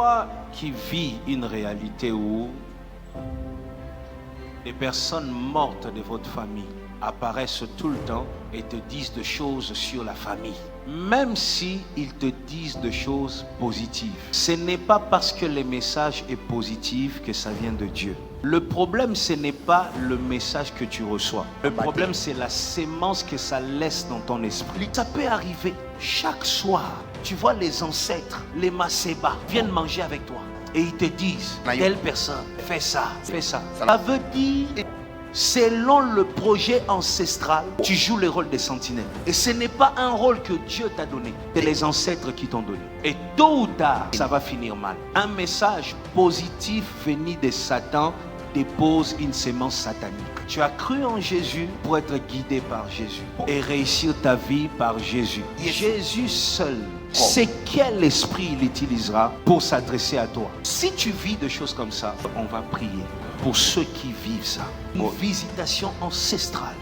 toi qui vis une réalité où les personnes mortes de votre famille apparaissent tout le temps et te disent des choses sur la famille, même si ils te disent des choses positives, ce n'est pas parce que le message est positif que ça vient de Dieu. Le problème, ce n'est pas le message que tu reçois. Le problème, c'est la sémence que ça laisse dans ton esprit. Ça peut arriver chaque soir. Tu vois les ancêtres, les Macéba, viennent manger avec toi. Et ils te disent, telle personne, fais ça, fais ça. Ça veut dire, selon le projet ancestral, tu joues le rôle des sentinelles. Et ce n'est pas un rôle que Dieu t'a donné, c'est les ancêtres qui t'ont donné. Et tôt ou tard, ça va finir mal. Un message positif venu de Satan dépose une sémence satanique. Tu as cru en Jésus pour être guidé par Jésus et réussir ta vie par Jésus. Jésus seul sait quel esprit il utilisera pour s'adresser à toi. Si tu vis des choses comme ça, on va prier pour ceux qui vivent ça. Une visitation ancestrale.